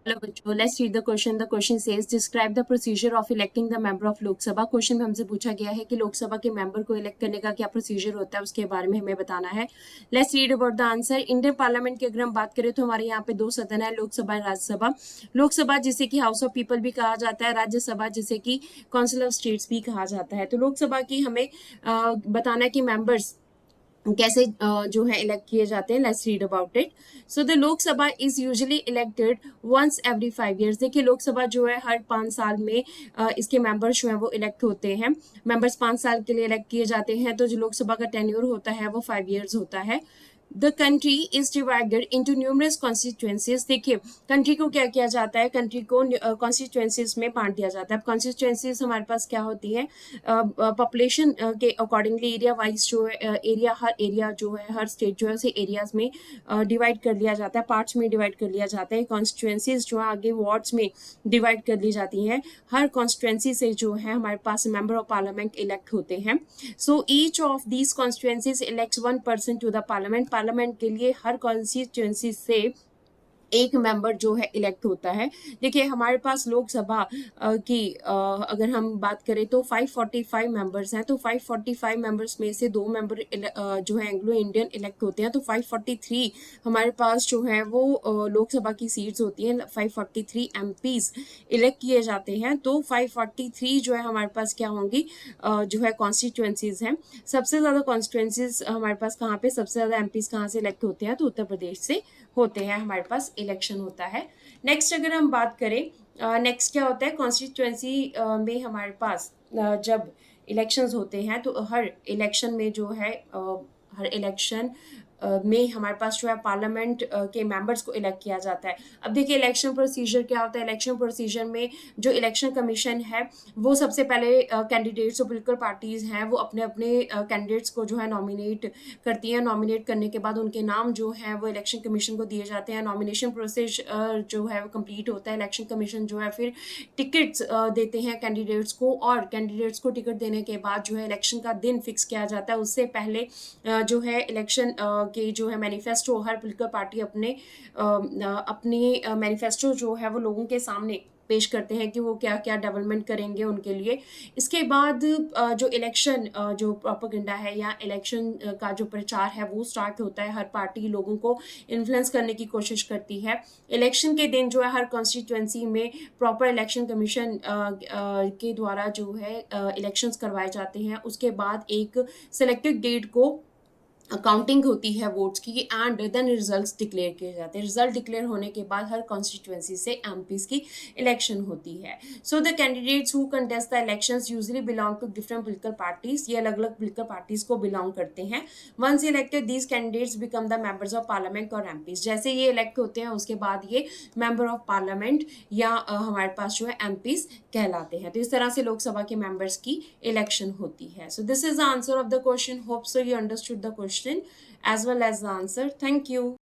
Hello बच्चों, let's read the question. The question says describe the procedure of electing the member of Lok Sabha. Question में हमसे पूछा गया है कि लोकसभा के मेंबर को इलेक्ट करने का क्या प्रोसीजर होता है, उसके बारे में हमें बताना है। Let's read about the answer. Indian parliament की अगर हम बात करें तो हमारे यहाँ पे दो सदन है, लोकसभा और राज्यसभा। लोकसभा जिसे कि हाउस ऑफ पीपल भी कहा जाता है, राज्यसभा जिसे कि काउंसिल ऑफ स्टेट्स भी कहा जाता है। तो लोकसभा की हमें बताना है कि मेंबर्स कैसे जो है इलेक्ट किए जाते हैं। Let's read about it. So the Lok Sabha is usually elected once every 5 years। देखिए लोकसभा जो है हर 5 साल में इसके मेंबर्स जो है वो इलेक्ट होते हैं। मेंबर्स 5 साल के लिए इलेक्ट किए जाते हैं। तो जो लोकसभा का टेन्योर होता है वो 5 years होता है। The country is divided into numerous constituencies. देखिए कंट्री को क्या किया जाता है, कंट्री को कॉन्स्टिट्यूएंसीज में बांट दिया जाता है। अब कॉन्स्टिट्यूएंसीज हमारे पास क्या होती है, पॉपुलेशन के अकॉर्डिंगली एरिया वाइज जो है एरिया, हर एरिया जो है हर स्टेट जो है उसे एरियाज में डिवाइड कर लिया जाता है, पार्ट्स में डिवाइड कर लिया जाता है। कॉन्स्टिट्यूएंसीज जो है आगे वार्ड्स में डिवाइड कर ली जाती हैं। हर कॉन्स्टिट्यूएंसी से जो है हमारे पास मेंबर ऑफ पार्लियामेंट इलेक्ट होते हैं। So each of these constituencies elects 1 person to the parliament. Parliament के लिए हर कॉन्स्टिट्यूएंसी से एक मेंबर जो है इलेक्ट होता है। देखिए हमारे पास लोकसभा की अगर हम बात करें तो 545 मेंबर्स हैं। तो 545 मेंबर्स में से 2 मेंबर जो है एंग्लो इंडियन इलेक्ट होते हैं। तो 543 हमारे पास जो है वो लोकसभा की सीट्स होती हैं। 543 एमपीज इलेक्ट किए जाते हैं। तो 543 जो है हमारे पास क्या होंगी, जो है कॉन्स्टिट्यूएंसीज हैं। सबसे ज़्यादा कॉन्स्टिट्यूएंसीज हमारे पास कहाँ पे, सबसे ज़्यादा एमपीज कहाँ से इलेक्ट होते हैं, तो उत्तर प्रदेश से होते हैं। हमारे पास इलेक्शन होता है। नेक्स्ट अगर हम बात करें, नेक्स्ट क्या होता है कॉन्स्टिट्यूएंसी में हमारे पास जब इलेक्शंस होते हैं तो हर इलेक्शन में जो है हर इलेक्शन में हमारे पास जो है पार्लियामेंट के मेंबर्स को इलेक्ट किया जाता है। अब देखिए इलेक्शन प्रोसीजर क्या होता है। इलेक्शन प्रोसीजर में जो इलेक्शन कमीशन है वो सबसे पहले कैंडिडेट्स, जो पोलिटिकल पार्टीज हैं वो अपने अपने कैंडिडेट्स को जो है नॉमिनेट करती हैं। नॉमिनेट करने के बाद उनके नाम जो है वो इलेक्शन कमीशन को दिए जाते हैं। नॉमिनेशन प्रोसेस जो है वो कंप्लीट होता है। इलेक्शन कमीशन जो है फिर टिकट्स देते हैं कैंडिडेट्स को, और कैंडिडेट्स को टिकट देने के बाद जो है इलेक्शन का दिन फिक्स किया जाता है। उससे पहले जो है इलेक्शन के जो है मैनिफेस्टो, हर पोलिटिकल पार्टी अपने मैनिफेस्टो जो है वो लोगों के सामने पेश करते हैं कि वो क्या क्या डेवलपमेंट करेंगे उनके लिए। इसके बाद जो इलेक्शन जो प्रोपेगेंडा है या इलेक्शन का जो प्रचार है वो स्टार्ट होता है। हर पार्टी लोगों को इन्फ्लुएंस करने की कोशिश करती है। इलेक्शन के दिन जो है हर कॉन्स्टिट्यूएंसी में प्रॉपर इलेक्शन कमीशन के द्वारा जो है इलेक्शंस करवाए जाते हैं। उसके बाद एक सेलेक्टेड डेट को काउंटिंग होती है वोट्स की, एंड देन रिजल्ट्स डिक्लेयर किए जाते हैं। रिजल्ट डिक्लेयर होने के बाद हर कॉन्स्टिट्यूएंसी से एमपीज की इलेक्शन होती है। So the candidates who contest the elections usually belong to different political parties. ये अलग अलग पॉलिटिकल पार्टीज को बिलोंग करते हैं। Once elected these candidates become the members of parliament और एमपीज। जैसे ये इलेक्ट होते हैं उसके बाद ये मेंबर ऑफ पार्लियामेंट या हमारे पास जो है एमपीज कहलाते हैं। तो इस तरह से लोकसभा के मेंबर्स की इलेक्शन होती है। So this is the answer of the question. Hope so you understood the question as well as the answer. Thank you.